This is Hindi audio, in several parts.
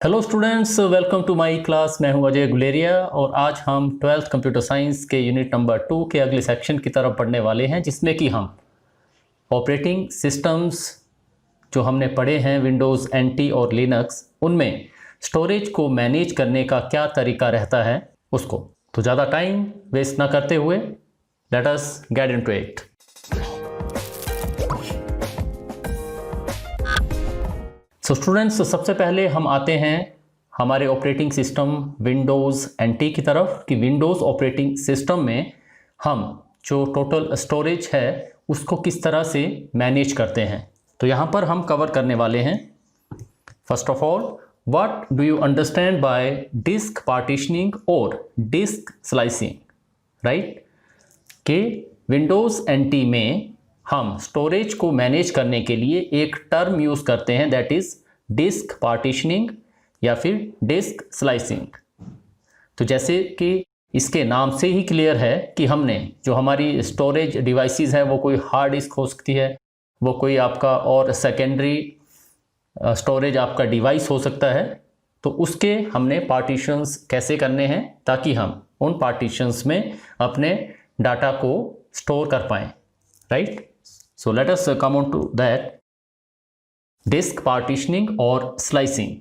Hello students, welcome to my class. मैं हूं अजय गुलेरिया और आज हम 12th कंप्यूटर साइंस के यूनिट नंबर 2 के अगले सेक्शन की तरफ पढ़ने वाले हैं, जिसमें कि हम ऑपरेटिंग सिस्टम्स जो हमने पढ़े हैं विंडोज़ एनटी और लिनक्स, उनमें स्टोरेज को मैनेज करने का क्या तरीका रहता है उसको। तो ज़्यादा टाइम वेस्ट ना करते हुए let us get into it. So students, सबसे पहले हम आते हैं हमारे ऑपरेटिंग सिस्टम विंडोज़ एनटी की तरफ कि विंडोज़ ऑपरेटिंग सिस्टम में हम जो टोटल स्टोरेज है उसको किस तरह से मैनेज करते हैं। तो यहाँ पर हम कवर करने वाले हैं first of all, what do you understand by disk partitioning और डिस्क स्लाइसिंग, राइट। कि विंडोज़ एनटी में हम स्टोरेज को मैनेज करने के लिए एक टर्म यूज़ करते हैं, दैट इज़ डिस्क पार्टीशनिंग या फिर डिस्क स्लाइसिंग। तो जैसे कि इसके नाम से ही क्लियर है कि हमने जो हमारी स्टोरेज डिवाइसेस है वो कोई हार्ड डिस्क हो सकती है, वो कोई आपका और सेकेंडरी स्टोरेज आपका डिवाइस हो सकता है। तो उसके हमने पार्टीशंस कैसे करने हैं ताकि हम उन पार्टीशंस में अपने डाटा को स्टोर कर पाएँ, right. So let us come on to that, disk partitioning or slicing.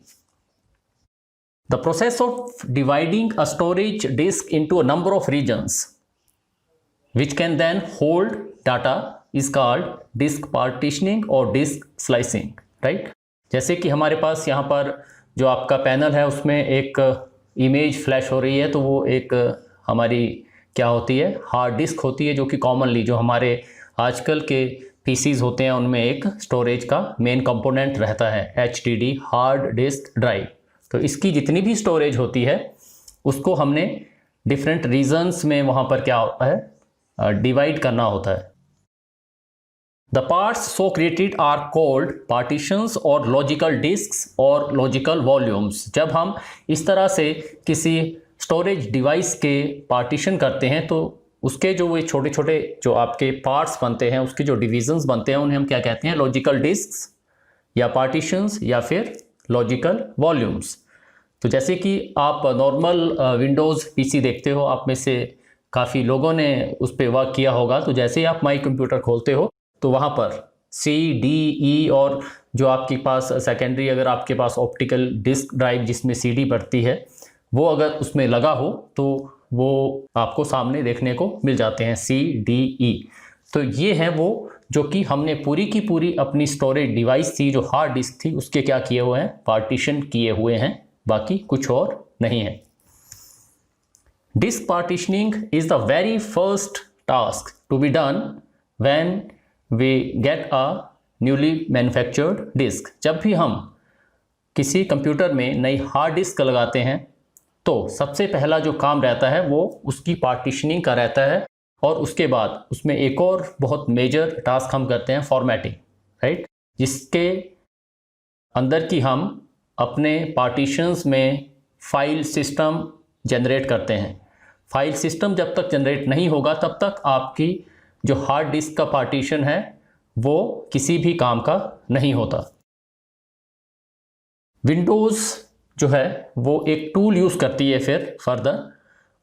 The process of dividing a storage disk into a number of regions which can then hold data is called disk partitioning or disk slicing, right? जैसे कि हमारे पास यहाँ पर जो आपका पैनल है उसमें एक इमेज फ्लैश हो रही है, तो वो एक हमारी क्या होती है, हार्ड डिस्क होती है, जो कि कॉमनली जो हमारे आजकल के पीसीज होते हैं उनमें एक स्टोरेज का मेन कंपोनेंट रहता है, HDD हार्ड डिस्क ड्राइव। तो इसकी जितनी भी स्टोरेज होती है उसको हमने डिफरेंट रीजन्स में वहाँ पर क्या होता है, डिवाइड करना होता है। The parts so created are called partitions और लॉजिकल डिस्क्स और लॉजिकल वॉल्यूम्स। जब हम इस तरह से किसी स्टोरेज डिवाइस के पार्टीशन करते हैं तो उसके जो वो छोटे छोटे जो आपके पार्ट्स बनते हैं, उसके जो डिविजन्स बनते हैं, उन्हें हम क्या कहते हैं, लॉजिकल डिस्क्स या पार्टीशंस या फिर लॉजिकल वॉल्यूम्स। तो जैसे कि आप नॉर्मल विंडोज़ पीसी देखते हो, आप में से काफ़ी लोगों ने उस पर वर्क किया होगा। तो जैसे ही आप माई कंप्यूटर खोलते हो तो वहाँ पर CDE और जो आपके पास सेकेंडरी, अगर आपके पास ऑप्टिकल डिस्क ड्राइव जिसमें CD बढ़ती है, वो अगर उसमें लगा हो तो वो आपको सामने देखने को मिल जाते हैं, CDE। तो ये है वो जो कि हमने पूरी की पूरी अपनी स्टोरेज डिवाइस थी जो हार्ड डिस्क थी उसके क्या किए हुए हैं, पार्टीशन किए हुए हैं, बाकी कुछ और नहीं है। Disk partitioning is the very first task to be done when we get a newly manufactured disk. जब भी हम किसी कंप्यूटर में नई हार्ड डिस्क लगाते हैं तो सबसे पहला जो काम रहता है वो उसकी पार्टीशनिंग का रहता है, और उसके बाद उसमें एक और बहुत मेजर टास्क हम करते हैं, फॉर्मेटिंग, राइट, जिसके अंदर की हम अपने पार्टीशंस में फाइल सिस्टम जनरेट करते हैं। फाइल सिस्टम जब तक जनरेट नहीं होगा तब तक आपकी जो हार्ड डिस्क का पार्टीशन है वो किसी भी काम का नहीं होता। विंडोज़ जो है वो एक टूल यूज़ करती है फिर फर्दर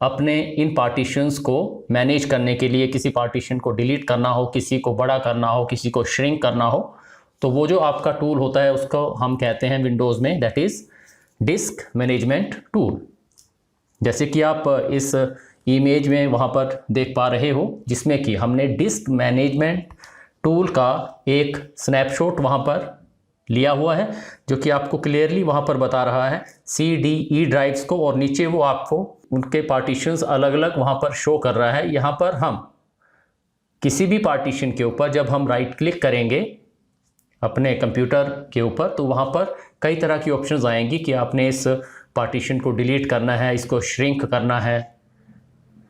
अपने इन पार्टीशंस को मैनेज करने के लिए। किसी पार्टीशन को डिलीट करना हो, किसी को बड़ा करना हो, किसी को श्रिंक करना हो, तो वो जो आपका टूल होता है उसको हम कहते हैं विंडोज़ में, that is disc management tool. जैसे कि आप इस इमेज में वहाँ पर देख पा रहे हो, जिसमें कि हमने डिस्क मैनेजमेंट टूल का एक स्नैपशॉट वहाँ पर लिया हुआ है, जो कि आपको क्लियरली वहाँ पर बता रहा है CDE ड्राइव्स को, और नीचे वो आपको उनके पार्टीशंस अलग अलग वहाँ पर शो कर रहा है। यहाँ पर हम किसी भी पार्टीशन के ऊपर जब हम राइट क्लिक करेंगे अपने कंप्यूटर के ऊपर तो वहाँ पर कई तरह की ऑप्शंस आएंगी कि आपने इस पार्टीशन को डिलीट करना है, इसको श्रिंक करना है,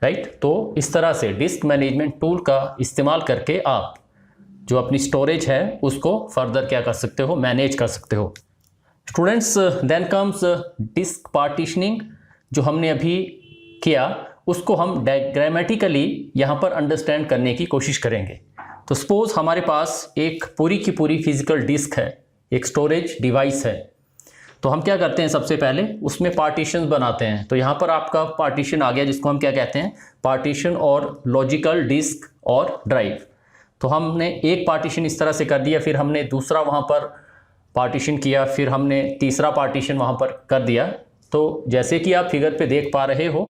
राइट। तो इस तरह से डिस्क मैनेजमेंट टूल का इस्तेमाल करके आप जो अपनी स्टोरेज है उसको फर्दर क्या कर सकते हो, मैनेज कर सकते हो। Students, then comes disk partitioning. जो हमने अभी किया उसको हम डायग्रामेटिकली यहाँ पर अंडरस्टैंड करने की कोशिश करेंगे। तो सपोज हमारे पास एक पूरी की पूरी फिजिकल डिस्क है, एक स्टोरेज डिवाइस है। तो हम क्या करते हैं, सबसे पहले उसमें पार्टीशन बनाते हैं। तो यहाँ पर आपका पार्टीशन आ गया, जिसको हम क्या कहते हैं, पार्टीशन और लॉजिकल डिस्क और ड्राइव। तो हमने एक पार्टीशन इस तरह से कर दिया, फिर हमने दूसरा वहाँ पर पार्टीशन किया, फिर हमने तीसरा पार्टीशन वहाँ पर कर दिया। तो जैसे कि आप फिगर पे देख पा रहे हो,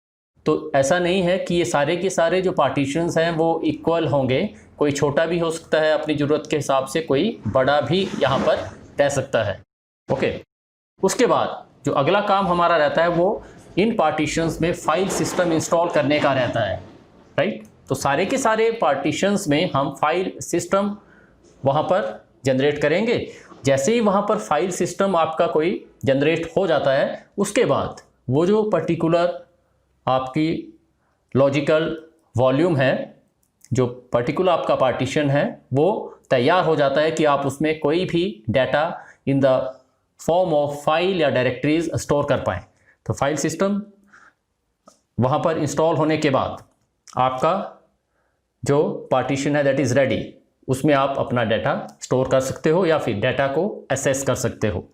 तो ऐसा नहीं है कि ये सारे के सारे जो पार्टीशंस हैं वो इक्वल होंगे, कोई छोटा भी हो सकता है अपनी ज़रूरत के हिसाब से, कोई बड़ा भी यहाँ पर रह सकता है। ओके, उसके बाद जो अगला काम हमारा रहता है वो इन पार्टीशंस में फाइल सिस्टम इंस्टॉल करने का रहता है, राइट। तो सारे के सारे पार्टीशंस में हम फाइल सिस्टम वहाँ पर जनरेट करेंगे। जैसे ही वहाँ पर फाइल सिस्टम आपका कोई जनरेट हो जाता है, उसके बाद वो जो पर्टिकुलर आपकी लॉजिकल वॉल्यूम है, जो पर्टिकुलर आपका पार्टीशन है, वो तैयार हो जाता है कि आप उसमें कोई भी data in the form of file या डायरेक्टरीज स्टोर कर पाएँ। तो फाइल सिस्टम वहाँ पर इंस्टॉल होने के बाद आपका जो पार्टीशन है दैट इज़ रेडी, उसमें आप अपना डाटा स्टोर कर सकते हो या फिर डाटा को एक्सेस कर सकते हो।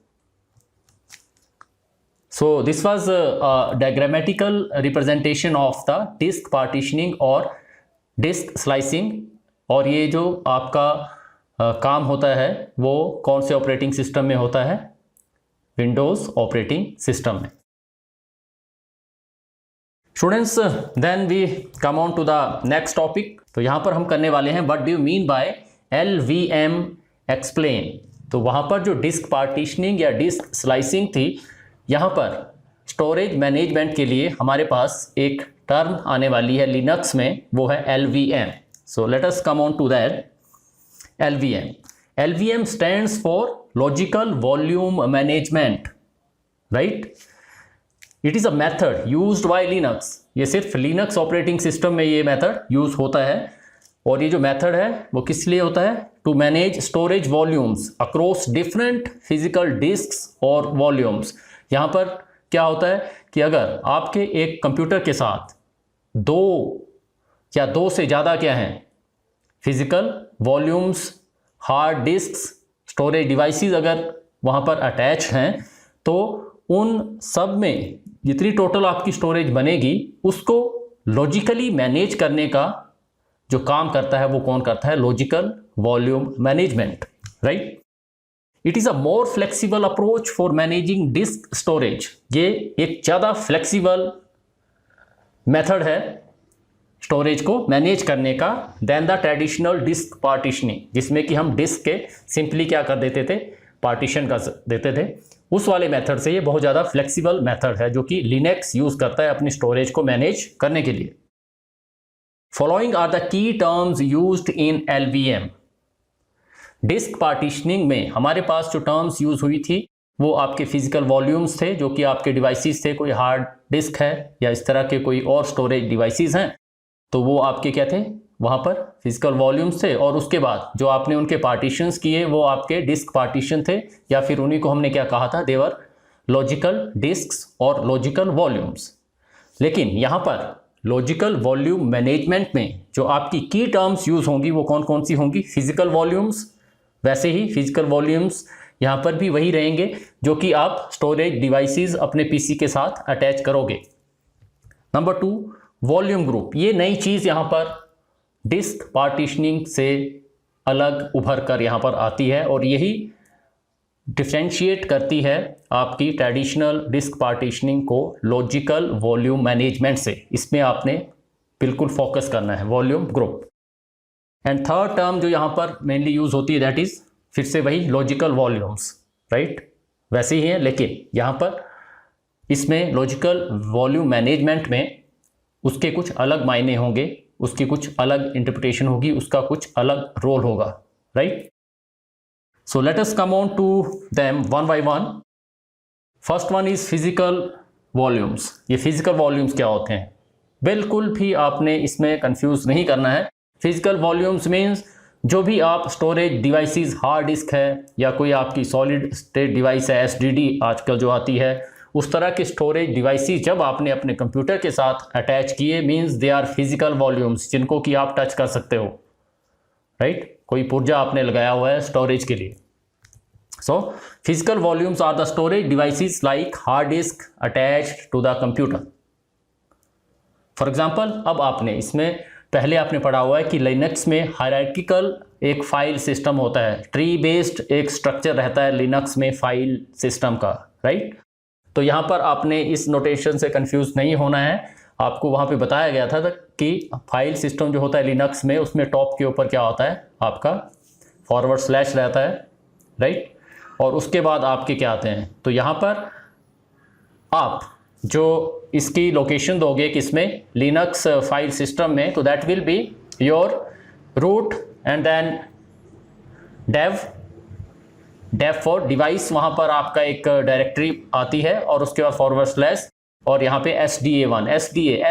So this was a diagrammatical representation of the disk partitioning और disk slicing। और ये जो आपका काम होता है वो कौन से ऑपरेटिंग सिस्टम में होता है, विंडोज़ ऑपरेटिंग सिस्टम में। Students, then we come on to the next topic. तो यहाँ पर हम करने वाले हैं what do you mean by LVM explain. तो वहाँ पर जो डिस्क पार्टीशनिंग या डिस्क स्लाइसिंग थी, यहाँ पर स्टोरेज मैनेजमेंट के लिए हमारे पास एक टर्म आने वाली है लिनक्स में, वो है LVM। So let us come on to that LVM। LVM stands for logical volume management, right. It is a method used by Linux. ये सिर्फ लिनक्स ऑपरेटिंग सिस्टम में ये मेथड यूज होता है। और ये जो मेथड है वो किस लिए होता है, to manage storage volumes across different physical disks और वॉल्यूम्स। यहाँ पर क्या होता है कि अगर आपके एक कंप्यूटर के साथ दो या दो से ज़्यादा क्या हैं physical volumes, hard disks, storage devices अगर वहाँ पर अटैच हैं, तो उन सब में जितनी टोटल आपकी स्टोरेज बनेगी उसको लॉजिकली मैनेज करने का जो काम करता है वो कौन करता है, logical volume management, right. It is a more flexible approach for managing disk storage. ये एक ज़्यादा फ्लेक्सिबल मेथड है स्टोरेज को मैनेज करने का than the traditional disk partitioning, जिसमें कि हम डिस्क के सिंपली क्या कर देते थे, पार्टीशन कर देते थे। उस वाले मेथड से ये बहुत ज़्यादा फ्लेक्सिबल मेथड है जो कि लिनक्स यूज़ करता है अपनी स्टोरेज को मैनेज करने के लिए। Following are the key terms used in LVM। Disk partitioning में हमारे पास जो टर्म्स यूज़ हुई थी वो आपके फिजिकल वॉल्यूम्स थे, जो कि आपके डिवाइसेस थे, कोई हार्ड डिस्क है या इस तरह के कोई और स्टोरेज डिवाइसेस हैं, तो वो आपके क्या थे, वहाँ पर फिजिकल वॉल्यूम्स थे। और उसके बाद जो आपने उनके पार्टीशंस किए वो आपके डिस्क पार्टीशन थे, या फिर उन्हीं को हमने क्या कहा था, देवर लॉजिकल डिस्क्स और लॉजिकल वॉल्यूम्स। लेकिन यहाँ पर लॉजिकल वॉल्यूम मैनेजमेंट में जो आपकी की टर्म्स यूज़ होंगी वो कौन कौन सी होंगी, फिजिकल वॉल्यूम्स। वैसे ही फिजिकल वॉल्यूम्स यहाँ पर भी वही रहेंगे जो कि आप स्टोरेज डिवाइसेस अपने पीसी के साथ अटैच करोगे। Number 2, volume group. ये नई चीज़ यहाँ पर डिस्क पार्टीशनिंग से अलग उभर कर यहाँ पर आती है और यही डिफ्रेंशिएट करती है आपकी ट्रेडिशनल डिस्क पार्टीशनिंग को लॉजिकल वॉल्यूम मैनेजमेंट से। इसमें आपने बिल्कुल फोकस करना है, volume group. And third term जो यहाँ पर मेनली यूज़ होती है दैट इज़ फिर से वही लॉजिकल वॉल्यूम्स, राइट, वैसे ही हैं, लेकिन यहाँ पर इसमें लॉजिकल वॉल्यूम मैनेजमेंट में उसके कुछ अलग मायने होंगे, उसकी कुछ अलग इंटरप्रिटेशन होगी, उसका कुछ अलग रोल होगा, right. So let us come on to them one by one. First one is physical volumes. ये फिजिकल वॉल्यूम्स क्या होते हैं, बिल्कुल भी आपने इसमें कंफ्यूज नहीं करना है। फिजिकल वॉल्यूम्स मीन्स जो भी आप स्टोरेज डिवाइसेस, हार्ड डिस्क है या कोई आपकी सॉलिड स्टेट डिवाइस है, SSD आजकल जो आती है, उस तरह के स्टोरेज डिवाइसेस जब आपने अपने कंप्यूटर के साथ अटैच किए means they are physical volumes, जिनको कि आप टच कर सकते हो, राइट। कोई पुर्जा आपने लगाया हुआ है स्टोरेज के लिए। So physical volumes are the storage devices like hard disk attached to the computer. For example, अब आपने इसमें पहले आपने पढ़ा हुआ है कि लिनक्स में हायरार्किकल एक फाइल सिस्टम होता है, ट्री बेस्ड एक स्ट्रक्चर रहता है लिनक्स में फाइल सिस्टम का, राइट। तो यहाँ पर आपने इस नोटेशन से कंफ्यूज नहीं होना है। आपको वहाँ पे बताया गया था कि फाइल सिस्टम जो होता है लिनक्स में, उसमें टॉप के ऊपर क्या होता है, आपका फॉरवर्ड स्लैश रहता है, राइट। और उसके बाद आपके क्या आते हैं, तो यहाँ पर आप जो इसकी लोकेशन दोगे किसमें, लिनक्स फाइल सिस्टम में, तो that will be your root and then dev for device, वहाँ पर आपका एक डायरेक्टरी आती है और उसके बाद फॉरवर्ड स्लैश और यहाँ पे SDA1,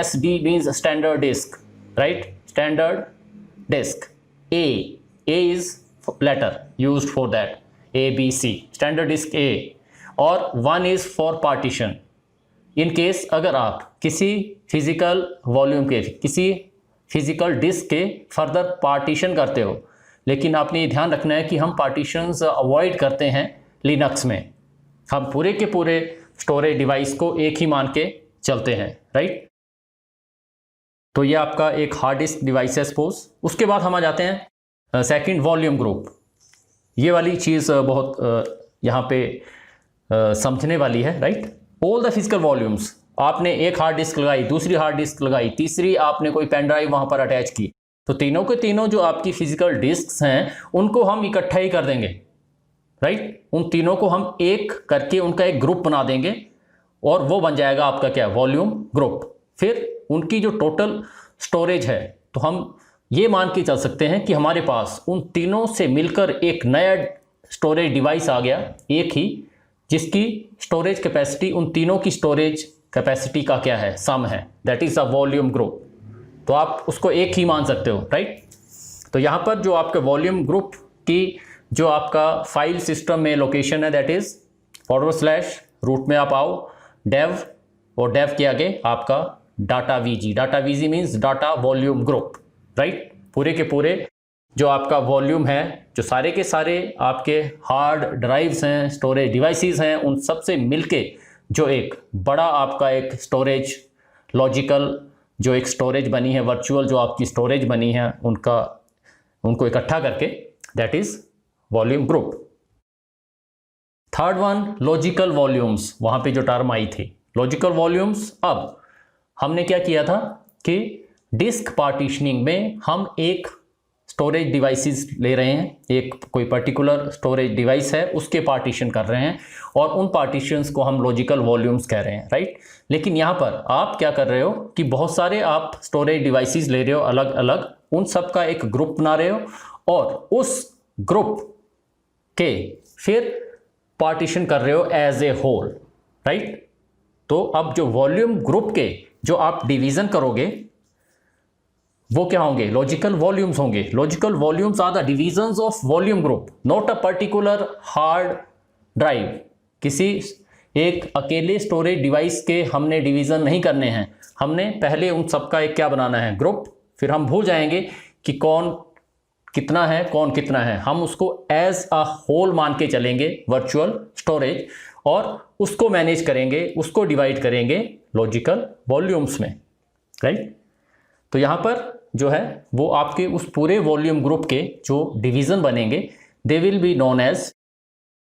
SD means standard disk, right, standard disk. A is letter used for that, ABC, standard disk A, और 1 is for partition. In case अगर आप किसी फिजिकल वॉल्यूम के, किसी फिजिकल डिस्क के फर्दर पार्टीशन करते हो, लेकिन आपने ये ध्यान रखना है कि हम पार्टीशंस अवॉइड करते हैं लिनक्स में, हम पूरे के पूरे स्टोरेज डिवाइस को एक ही मान के चलते हैं, राइट। तो ये आपका एक हार्ड डिस्क डिवाइस है सपोज। उसके बाद हम आ जाते हैं सेकंड, वॉल्यूम ग्रुप। ये वाली चीज़ बहुत यहाँ पे समझने वाली है, right. All the physical volumes, आपने एक हार्ड डिस्क लगाई, दूसरी हार्ड डिस्क लगाई, तीसरी आपने कोई पेन ड्राइव वहाँ पर अटैच की, तो तीनों के तीनों जो आपकी फिजिकल डिस्क्स हैं उनको हम इकट्ठा ही कर देंगे, राइट। उन तीनों को हम एक करके उनका एक ग्रुप बना देंगे और वो बन जाएगा आपका क्या, वॉल्यूम ग्रुप। फिर उनकी जो टोटल स्टोरेज है, तो हम ये मान के चल सकते हैं कि हमारे पास उन तीनों से मिलकर एक नया स्टोरेज डिवाइस आ गया, एक ही, जिसकी स्टोरेज कैपेसिटी उन तीनों की स्टोरेज कैपेसिटी का क्या है, सम है, that is a volume group. तो आप उसको एक ही मान सकते हो, राइट। तो यहाँ पर जो आपके वॉल्यूम ग्रुप की जो आपका फाइल सिस्टम में लोकेशन है, that is forward slash, root में आप आओ, डेव, और डेव के आगे आपका data VG means data volume group, right. पूरे के पूरे जो आपका वॉल्यूम है, जो सारे के सारे आपके हार्ड ड्राइव्स हैं, स्टोरेज डिवाइसेस हैं, उन सब से मिलके जो एक बड़ा आपका एक स्टोरेज लॉजिकल जो एक स्टोरेज बनी है, वर्चुअल जो आपकी स्टोरेज बनी है, उनको इकट्ठा करके, that is volume group. Third one, logical volumes, वहाँ पे जो टर्म आई थी लॉजिकल वॉल्यूम्स। अब हमने क्या किया था कि डिस्क पार्टीशनिंग में हम एक स्टोरेज डिवाइसेस ले रहे हैं, एक कोई पर्टिकुलर स्टोरेज डिवाइस है उसके पार्टीशन कर रहे हैं, और उन पार्टीशंस को हम लॉजिकल वॉल्यूम्स कह रहे हैं, राइट। लेकिन यहाँ पर आप क्या कर रहे हो कि बहुत सारे आप स्टोरेज डिवाइसेस ले रहे हो अलग अलग, उन सब का एक ग्रुप बना रहे हो और उस ग्रुप के फिर पार्टीशन कर रहे हो एज ए होल, राइट। तो अब जो वॉल्यूम ग्रुप के जो आप डिवीजन करोगे वो क्या होंगे, लॉजिकल वॉल्यूम्स होंगे। Logical volumes are the divisions of volume group, not a particular hard drive. किसी एक अकेले स्टोरेज डिवाइस के हमने डिवीजन नहीं करने हैं, हमने पहले उन सबका एक क्या बनाना है, ग्रुप। फिर हम भूल जाएंगे कि कौन कितना है, कौन कितना है, हम उसको एज अ होल मान के चलेंगे वर्चुअल स्टोरेज, और उसको मैनेज करेंगे, उसको डिवाइड करेंगे लॉजिकल वॉल्यूम्स में, राइट। तो यहाँ पर जो है वो आपके उस पूरे वॉल्यूम ग्रुप के जो डिवीजन बनेंगे, they will be known as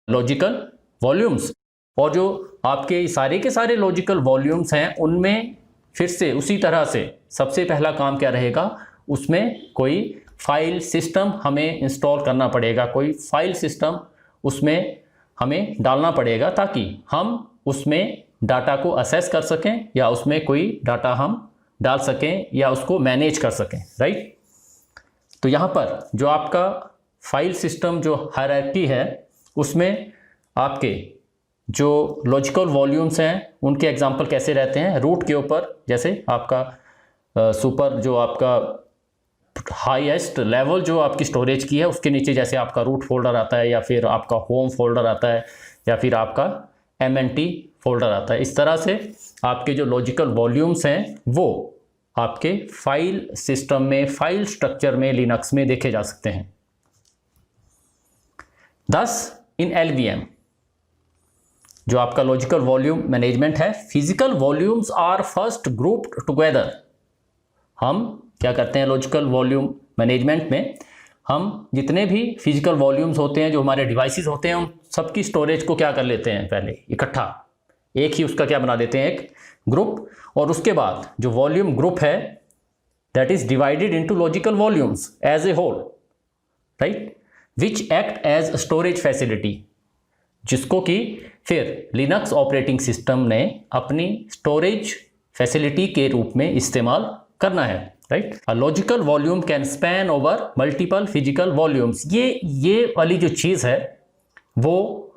logical volumes. और जो आपके सारे के सारे लॉजिकल वॉल्यूम्स हैं उनमें फिर से उसी तरह से सबसे पहला काम क्या रहेगा, उसमें कोई फाइल सिस्टम हमें इंस्टॉल करना पड़ेगा, कोई फाइल सिस्टम उसमें हमें डालना पड़ेगा ताकि हम उसमें डाटा को असेस कर सकें या उसमें कोई डाटा हम डाल सकें या उसको मैनेज कर सकें, राइट। तो यहाँ पर जो आपका फाइल सिस्टम जो हायरार्की है उसमें आपके जो लॉजिकल वॉल्यूम्स हैं उनके एग्जांपल कैसे रहते हैं, रूट के ऊपर जैसे आपका सुपर जो आपका हाईएस्ट लेवल जो आपकी स्टोरेज की है उसके नीचे जैसे आपका रूट फोल्डर आता है, या फिर आपका होम फोल्डर आता है, या फिर आपका MNT फोल्डर आता है। इस तरह से आपके जो लॉजिकल वॉल्यूम्स हैं वो आपके फाइल सिस्टम में, फाइल स्ट्रक्चर में लिनक्स में देखे जा सकते हैं। 10 इन LVM, जो आपका लॉजिकल वॉल्यूम मैनेजमेंट है, physical volumes are first grouped together. हम क्या करते हैं लॉजिकल वॉल्यूम मैनेजमेंट में, हम जितने भी फिजिकल वॉल्यूम्स होते हैं जो हमारे डिवाइसेस होते हैं, उन सबकी स्टोरेज को क्या कर लेते हैं, पहले इकट्ठा एक ही उसका क्या बना देते हैं, एक ग्रुप, और उसके बाद जो वॉल्यूम ग्रुप है that is divided into logical volumes as a whole, right, which act as storage facility, जिसको कि फिर लिनक्स ऑपरेटिंग सिस्टम ने अपनी स्टोरेज फैसिलिटी के रूप में इस्तेमाल करना है, right. A logical volume can span over multiple physical volumes. ये वाली जो चीज़ है वो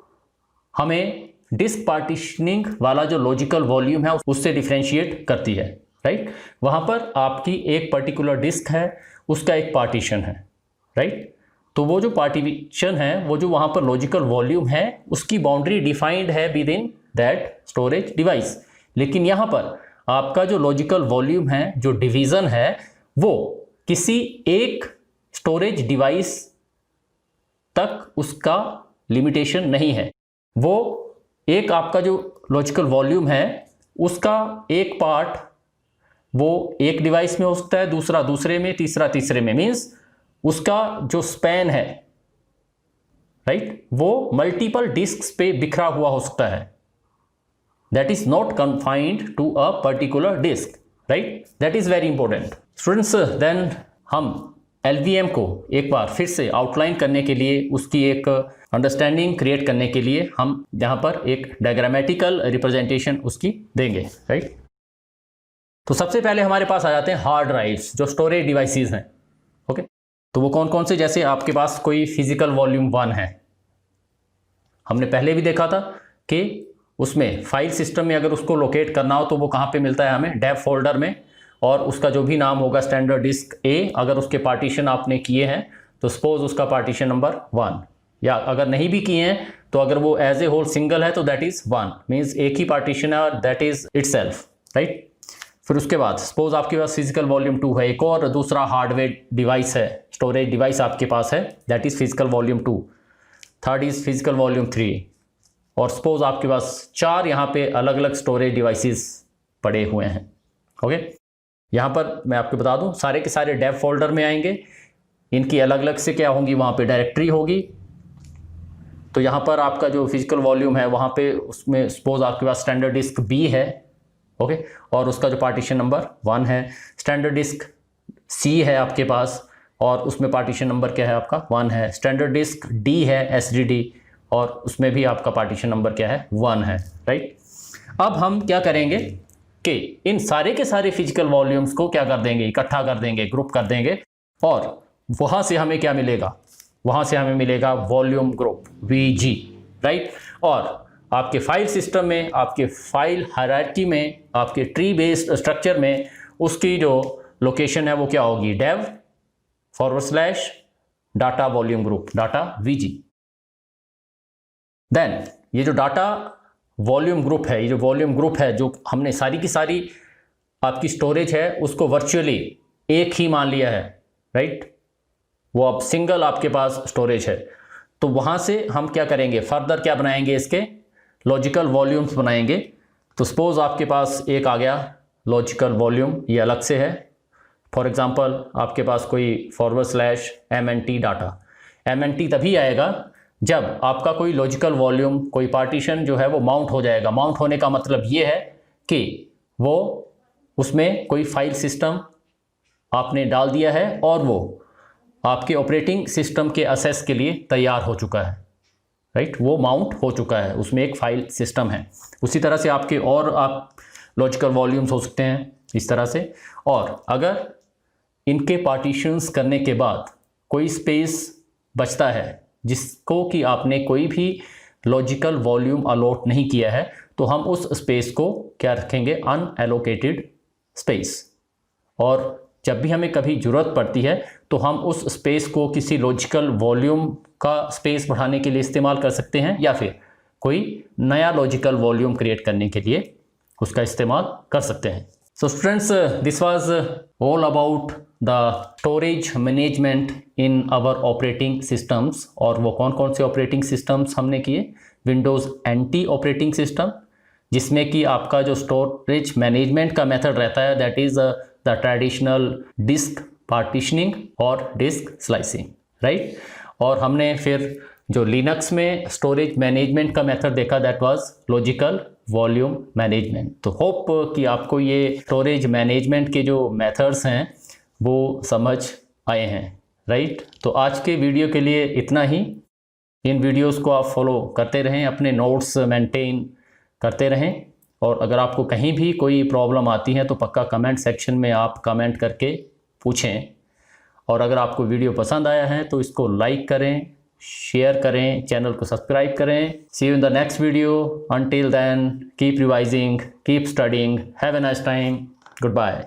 हमें डिस्क पार्टीशनिंग वाला जो लॉजिकल वॉल्यूम है उससे डिफ्रेंशिएट करती है, राइट। वहाँ पर आपकी एक पर्टिकुलर डिस्क है, उसका एक पार्टीशन है, राइट। तो वो जो पार्टीशन है, वो जो वहाँ पर लॉजिकल वॉल्यूम है, उसकी बाउंड्री डिफाइंड है with in that storage device. लेकिन यहाँ पर आपका जो लॉजिकल वॉल्यूम है, जो डिवीज़न है, वो किसी एक स्टोरेज डिवाइस तक उसका लिमिटेशन नहीं है। वो एक आपका जो लॉजिकल वॉल्यूम है उसका एक पार्ट वो एक डिवाइस में हो सकता है, दूसरा दूसरे में, तीसरा तीसरे में, मीन्स उसका जो स्पैन है, राइट, वो मल्टीपल डिस्क्स पे बिखरा हुआ हो सकता है। That is not confined to a particular disk, right, that is very important students. Then हम LVM को एक बार फिर से आउटलाइन करने के लिए, उसकी एक अंडरस्टैंडिंग क्रिएट करने के लिए हम यहाँ पर एक डायग्रामेटिकल रिप्रेजेंटेशन उसकी देंगे, राइट। तो सबसे पहले हमारे पास आ जाते हैं हार्ड ड्राइव्स, जो स्टोरेज डिवाइसेस हैं, ओके। तो वो कौन कौन से, जैसे आपके पास कोई फिजिकल वॉल्यूम 1 है, हमने पहले भी देखा था कि उसमें फाइल सिस्टम में अगर उसको लोकेट करना हो तो वो कहाँ पे मिलता है हमें, डेव फोल्डर में, और उसका जो भी नाम होगा स्टैंडर्ड डिस्क A, अगर उसके पार्टीशन आपने किए हैं तो सपोज उसका पार्टीशन नंबर 1, या अगर नहीं भी किए हैं तो अगर वो एज ए होल सिंगल है तो दैट इज 1, मीन्स एक ही पार्टीशन है और दैट इज इटसेल्फ, राइट। फिर उसके बाद सपोज आपके पास फिजिकल वॉल्यूम 2 है, एक और दूसरा हार्डवेयर डिवाइस है, स्टोरेज डिवाइस आपके पास है, that is physical volume 2, third is physical volume 3, और सपोज आपके पास 4 यहाँ पे अलग अलग स्टोरेज डिवाइसेस पड़े हुए हैं, ओके। यहाँ पर मैं आपको बता दूँ सारे के सारे डेव फोल्डर में आएंगे, इनकी अलग अलग से क्या होंगी, वहाँ पे डायरेक्टरी होगी। तो यहाँ पर आपका जो फिजिकल वॉल्यूम है वहाँ पे उसमें सपोज आपके पास स्टैंडर्ड डिस्क B है, ओके, और उसका जो पार्टीशन नंबर 1 है, स्टैंडर्ड डिस्क C है आपके पास और उसमें पार्टीशन नंबर क्या है आपका 1 है, स्टैंडर्ड डिस्क D है SDD और उसमें भी आपका पार्टीशन नंबर क्या है 1 है, राइट। अब हम क्या करेंगे कि इन सारे के सारे फिजिकल वॉल्यूम्स को क्या कर देंगे, इकट्ठा कर देंगे, ग्रुप कर देंगे, और वहाँ से हमें क्या मिलेगा, वहाँ से हमें मिलेगा वॉल्यूम ग्रुप VG, राइट। और आपके फाइल सिस्टम में, आपके फाइल हायरार्की में, आपके ट्री बेस्ड स्ट्रक्चर में उसकी जो लोकेशन है वो क्या होगी, dev/data volume group, data VG। Then ये जो डाटा वॉल्यूम ग्रुप है, ये जो वॉल्यूम ग्रुप है, जो हमने सारी की सारी आपकी स्टोरेज है उसको वर्चुअली एक ही मान लिया है, राइट, वो अब सिंगल आपके पास स्टोरेज है। तो वहाँ से हम क्या करेंगे, फर्दर क्या बनाएंगे, इसके लॉजिकल वॉल्यूम्स बनाएंगे। तो सपोज आपके पास एक आ गया लॉजिकल वॉल्यूम, ये अलग से है, फॉर एग्जांपल आपके पास कोई /MNT डाटा, MNT तभी आएगा जब आपका कोई लॉजिकल वॉल्यूम, कोई पार्टीशन जो है वो माउंट हो जाएगा। माउंट होने का मतलब ये है कि वो उसमें कोई फाइल सिस्टम आपने डाल दिया है और वो आपके ऑपरेटिंग सिस्टम के असेस के लिए तैयार हो चुका है, राइट, वो माउंट हो चुका है, उसमें एक फाइल सिस्टम है। उसी तरह से आपके और आप लॉजिकल वॉल्यूम्स हो सकते हैं इस तरह से। और अगर इनके पार्टीशंस करने के बाद कोई स्पेस बचता है जिसको कि आपने कोई भी लॉजिकल वॉल्यूम अलॉट नहीं किया है, तो हम उस स्पेस को क्या रखेंगे, अनएलोकेटेड स्पेस। और जब भी हमें कभी ज़रूरत पड़ती है तो हम उस स्पेस को किसी लॉजिकल वॉल्यूम का स्पेस बढ़ाने के लिए इस्तेमाल कर सकते हैं, या फिर कोई नया लॉजिकल वॉल्यूम क्रिएट करने के लिए उसका इस्तेमाल कर सकते हैं। So students, this was all about the storage management in our operating systems. और वो कौन कौन से ऑपरेटिंग सिस्टम्स हमने किए? विंडोज़ एनटी ऑपरेटिंग सिस्टम, जिसमें कि आपका जो स्टोरेज मैनेजमेंट का मेथड रहता है that is the traditional disk partitioning और डिस्क स्लाइसिंग, राइट। और हमने फिर जो लिनक्स में स्टोरेज मैनेजमेंट का मेथड देखा that was logical volume management. तो होप कि आपको ये स्टोरेज मैनेजमेंट के जो मेथड्स हैं वो समझ आए हैं, राइट। तो आज के वीडियो के लिए इतना ही। इन वीडियोस को आप फॉलो करते रहें, अपने नोट्स मेंटेन करते रहें, और अगर आपको कहीं भी कोई प्रॉब्लम आती है तो पक्का कमेंट सेक्शन में आप कमेंट करके पूछें। और अगर आपको वीडियो पसंद आया है तो इसको लाइक करें, शेयर करें, चैनल को सब्सक्राइब करें। See you in the next video. Until then keep revising, keep studying, have a nice time, good bye.